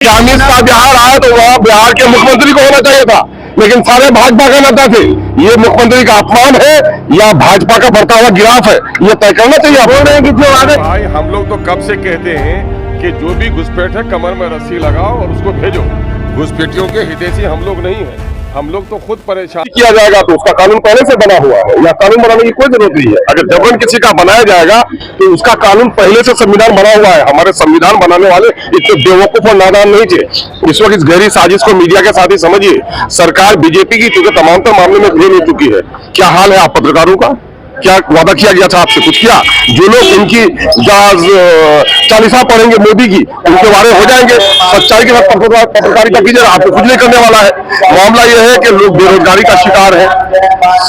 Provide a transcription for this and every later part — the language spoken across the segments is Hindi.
अमित शाह बिहार आए तो वहाँ बिहार के मुख्यमंत्री को होना चाहिए था, लेकिन सारे भाजपा के नेता थे। ये मुख्यमंत्री का अपमान है या भाजपा का बढ़ता हुआ गिराफ है, ये तय करना चाहिए। बोल रहे हैं कि जो आगे भाई हम लोग तो कब से कहते हैं कि जो भी घुसपैठ है कमर में रस्सी लगाओ और उसको भेजो। घुसपैठियों के हितैषी हम लोग नहीं हैं, हम लोग तो खुद परेशान। किया जाएगा तो उसका कानून पहले से बना हुआ है, या कानून बनाने की कोई जरूरत नहीं है। अगर जबरन किसी का बनाया जाएगा तो उसका कानून पहले से संविधान बना हुआ है। हमारे संविधान बनाने वाले इतने बेवकूफ और नादान नहीं थे। इस वक्त इस गहरी साजिश को मीडिया के साथ ही समझिए। सरकार बीजेपी की चूंकि तमाम मामले में फेल हो चुकी है। क्या हाल है आप पत्रकारों का? क्या वादा किया गया था आपसे? कुछ किया? जो लोग इनकी चालीसा पढ़ेंगे मोदी की, उनके बारे हो जाएंगे। सच्चाई के साथ पत्रकारिता कीजिए, आपको कुछ नहीं करने वाला है। मामला यह है कि लोग बेरोजगारी का शिकार है,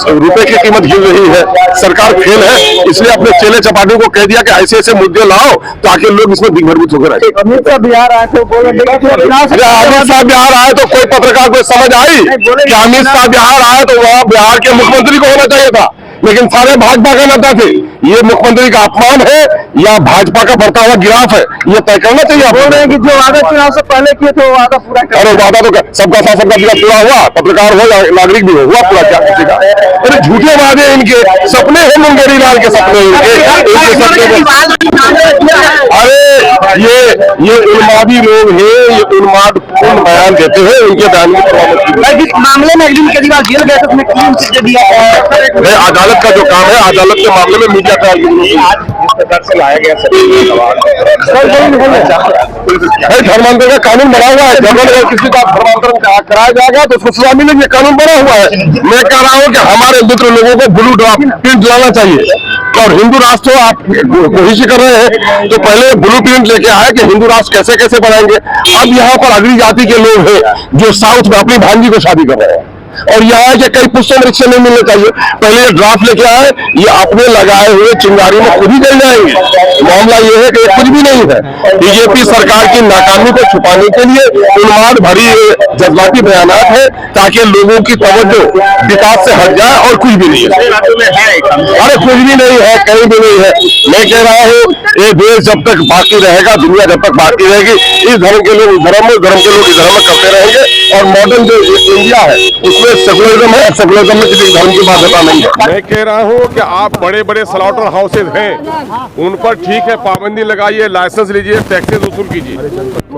रुपए की कीमत गिर रही है, सरकार फेल है, इसलिए अपने चेले चपाटियों को कह दिया कि ऐसे ऐसे मुद्दे लाओ ताकि लोग इसमें दिग्भ्रमित होकर आए। अमित शाह बिहार आए थे, अमित शाह बिहार आए तो कोई पत्रकार को समझ आई कि अमित शाह बिहार आए तो वहाँ बिहार के मुख्यमंत्री को होना चाहिए था, लेकिन सारे भाजपा के नेता थे। ये मुख्यमंत्री का अपमान है या भाजपा का बढ़ता हुआ गिराफ है, ये तय करना चाहिए। बोल रहे हैं कि जो वादा चुनाव से पहले किए थे वो वादा पूरा कर। अरे वादा तो सबका साथ सबका दिया पूरा हुआ, पत्रकार हो या नागरिक भी हो, हुआ पूरा क्या किसी का? अरे झूठे वादे इनके, सपने हैं मुंगेरी लाल के सपने अरे ये उन्मादी लोग हैं, ये उन्मादपूर्ण बयान देते हैं, उनके बयान की मामले में अरविंद केजरीवाल जेल गए थे, उसमें क्लीन चिट दे दिया। अदालत का जो काम है, अदालत के मामले में मीडिया का से लाया गया धर्मांतरण का कानून बना हुआ है। अगर किसी का धर्मांतरण कराया जाएगा तो उसको सजा मिलेगी, कानून बना हुआ है। मैं कह रहा हूँ कि हमारे मित्र लोगों को ब्लू प्रिंट लाना चाहिए। और हिंदू राष्ट्र आप कोशिश कर रहे हैं तो पहले ब्लू प्रिंट लेके आए कि हिंदू राष्ट्र कैसे कैसे बनाएंगे। अब यहाँ पर अगली जाति के लोग हैं जो साउथ में अपनी भांजी को शादी कर रहे हैं, और यहाँ के कई पुष्प वृक्ष नहीं मिलने चाहिए। पहले ये ड्राफ्ट लेके आए, ये अपने लगाए हुए चिंगारी में खुद ही जल जाएंगे। मामला ये है कि कुछ भी नहीं है। बीजेपी सरकार की नाकामी को छुपाने के लिए उन्माद भरी जज्बाती बयानात है ताकि लोगों की तवज्जो विकास से हट जाए, और कुछ भी नहीं है। अरे कुछ भी नहीं है, कहीं भी नहीं है। मैं कह रहा हूँ ये देश जब तक बाकी रहेगा, दुनिया जब तक बाकी रहेगी, इस धर्म के लोग इस धर्म में, धर्म के लोग इस धर्म में करते रहेंगे। और मॉडर्न जो इंडिया है उसमें सेकुलरिज्म है, सेकुलरिज्म में किसी धर्म की बाध्यता नहीं है। मैं कह रहा हूँ कि आप बड़े बड़े स्लॉटर हाउसेज हैं, उन पर ठीक है पाबंदी लगाइए, लाइसेंस लीजिए, टैक्सेस वसूल कीजिए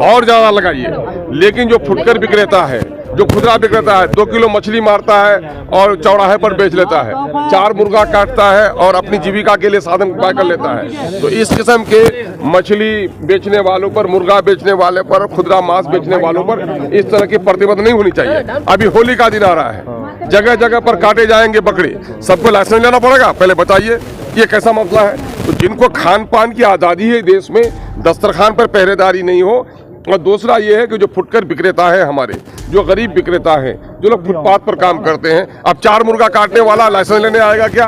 और ज्यादा लगाइए। लेकिन जो फुटकर विक्रेता है, जो खुदरा विक्रेता है, 2 किलो मछली मारता है और चौराहे पर बेच लेता है, 4 मुर्गा काटता है और अपनी जीविका के लिए साधन उपाय कर लेता है, तो इस किस्म के मछली बेचने वालों पर, मुर्गा बेचने वाले पर, खुदरा मांस बेचने वालों पर इस तरह की प्रतिबंध नहीं होनी चाहिए। अभी होली का दिन आ रहा है, जगह जगह पर काटे जाएंगे बकरे, सबको लाइसेंस लेना पड़ेगा। पहले बताइए ये कैसा मसला है? तो जिनको खान पान की आज़ादी है देश में, दस्तरखान पर पहरेदारी नहीं हो। और दूसरा ये है कि जो फुटकर विक्रेता है, हमारे जो गरीब विक्रेता है, जो लोग फुटपाथ पर काम करते हैं, अब 4 मुर्गा काटने वाला लाइसेंस लेने आएगा क्या?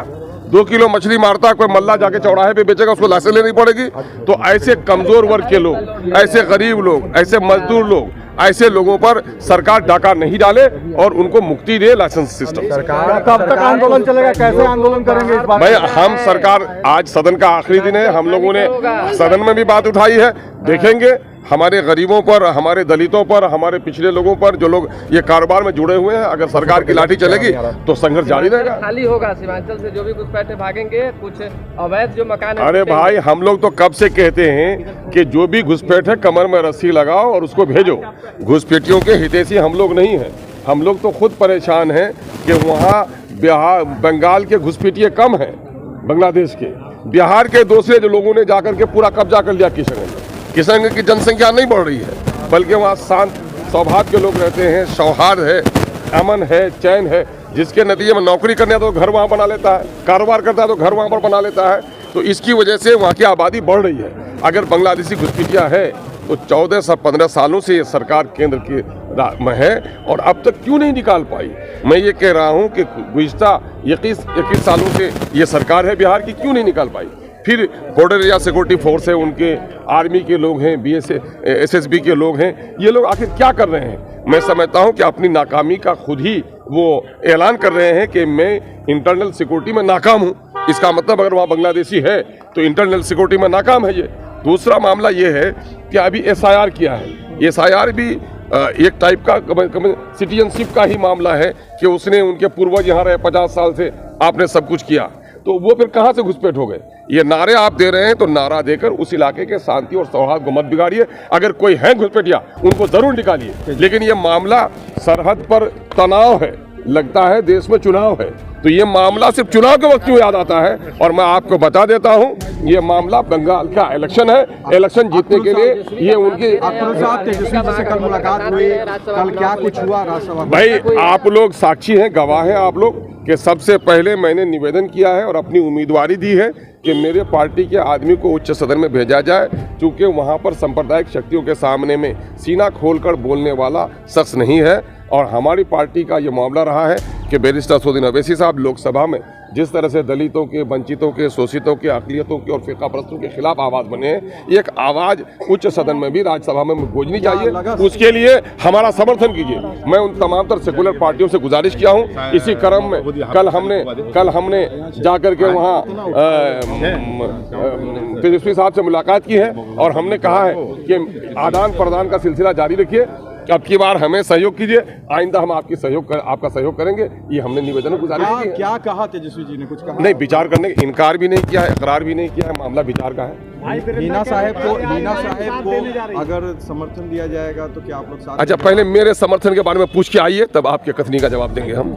2 किलो मछली मारता है कोई मल्ला, जाके चौराहे पे बेचेगा, उसको लाइसेंस लेनी पड़ेगी। तो ऐसे कमजोर वर्ग के लोग, ऐसे गरीब लोग, ऐसे मजदूर लोग, ऐसे लोगों पर सरकार डाका नहीं डाले और उनको मुक्ति दे लाइसेंस सिस्टम। सरकार कब तक आंदोलन चलेगा, कैसे आंदोलन करेंगे इस बात? भाई हम सरकार, आज सदन का आखिरी दिन है, हम लोगों ने सदन में भी बात उठाई है। देखेंगे हमारे गरीबों पर, हमारे दलितों पर, हमारे पिछड़े लोगों पर, जो लोग ये कारोबार में जुड़े हुए हैं, अगर सरकार की लाठी चलेगी तो संघर्ष जारी रहेगा। खाली होगा सीमांचल से जो भी घुसपैठे भागेंगे, कुछ अवैध जो मकान है। अरे भाई हम लोग तो कब से कहते हैं कि जो भी घुसपैठ है कमर में रस्सी लगाओ और उसको भेजो। घुसपैठियों के हितैषी हम लोग नहीं हैं, हम लोग तो खुद परेशान हैं कि वहाँ बिहार, बंगाल के घुसपैठिए कम हैं, बांग्लादेश के, बिहार के दूसरे जो लोगों ने जाकर के पूरा कब्जा कर लिया किशनगंज की जनसंख्या नहीं बढ़ रही है, बल्कि वहाँ शांत सौभाग्य के लोग रहते हैं, सौहार्द है, अमन है, चैन है, जिसके नतीजे में नौकरी करने तो घर वहाँ बना लेता है, कारोबार करता है तो घर वहाँ पर बना लेता है। तो इसकी वजह से वहाँ की आबादी बढ़ रही है। अगर बांग्लादेशी घुसपैठिया है तो 14 से 15 सालों से ये सरकार केंद्र की में है और अब तक क्यों नहीं निकाल पाई? मैं ये कह रहा हूँ कि गुज़िश्ता 21 सालों से ये सरकार है बिहार की, क्यों नहीं निकाल पाई? फिर बॉर्डर एरिया सिक्योरिटी फोर्स है, उनके आर्मी के लोग हैं, SSB के लोग हैं, ये लोग आखिर क्या कर रहे हैं? मैं समझता हूं कि अपनी नाकामी का खुद ही वो ऐलान कर रहे हैं कि मैं इंटरनल सिक्योरिटी में नाकाम हूं। इसका मतलब अगर वहाँ बांग्लादेशी है तो इंटरनल सिक्योरिटी में नाकाम है ये। दूसरा मामला ये है कि अभी SIR किया है, SIR भी एक टाइप का सिटीजनशिप का ही मामला है कि उसने उनके पूर्वज यहाँ रहे 50 साल से, आपने सब कुछ किया, तो वो फिर कहाँ से घुसपैठ हो गए? ये नारे आप दे रहे हैं तो नारा देकर उस इलाके के शांति और सौहार्द को मत बिगाड़िए। अगर कोई है घुसपैठिया उनको जरूर निकालिए, लेकिन ये मामला सरहद पर तनाव है, लगता है देश में चुनाव है, तो ये मामला सिर्फ चुनाव के वक्त क्यों याद आता है? और मैं आपको बता देता हूँ, ये मामला बंगाल का इलेक्शन है। इलेक्शन जीतने के लिए ये उनकी तेजस्वी जी से कल मुलाकात हुई, कल क्या कुछ हुआ राज्यसभा में? भाई आप लोग साक्षी हैं, गवाह हैं आप लोग, कि सबसे पहले मैंने निवेदन किया है और अपनी उम्मीदवारी दी है कि मेरे पार्टी के आदमी को उच्च सदन में भेजा जाए, क्योंकि वहाँ पर सांप्रदायिक शक्तियों के सामने में सीना खोलकर बोलने वाला शख्स नहीं है। और हमारी पार्टी का ये मामला रहा है कि बैरिस्टर असदुद्दीन अवैसी साहब लोकसभा में जिस तरह से दलितों के, वंचितों के, शोषितों के, अक़लियतों के और फ़िरका परस्तों के खिलाफ आवाज़ बने हैं, एक आवाज़ उच्च सदन में भी, राज्यसभा में गूंजनी चाहिए। उसके लिए हमारा समर्थन कीजिए। मैं उन तमाम तर सेकुलर पार्टियों से गुजारिश किया हूँ। इसी क्रम में कल हमने जाकर के वहाँ तेजस्वी साहब से मुलाकात की है और हमने कहा है कि आदान प्रदान का सिलसिला जारी रखिए। अब की बार हमें सहयोग कीजिए, आइंदा हम आपका सहयोग करेंगे। ये हमने निवेदन में गुजारिश की है। क्या कहा तेजस्वी जी ने? कुछ कहा? नहीं, विचार करने का इनकार भी नहीं किया है, इकरार भी नहीं किया है, मामला विचार का है। हीना साहब को अगर समर्थन दिया जाएगा तो क्या आप लोग साथ? अच्छा, पहले मेरे समर्थन के बारे में पूछ के आइए, तब आपके कथनी का जवाब देंगे हम।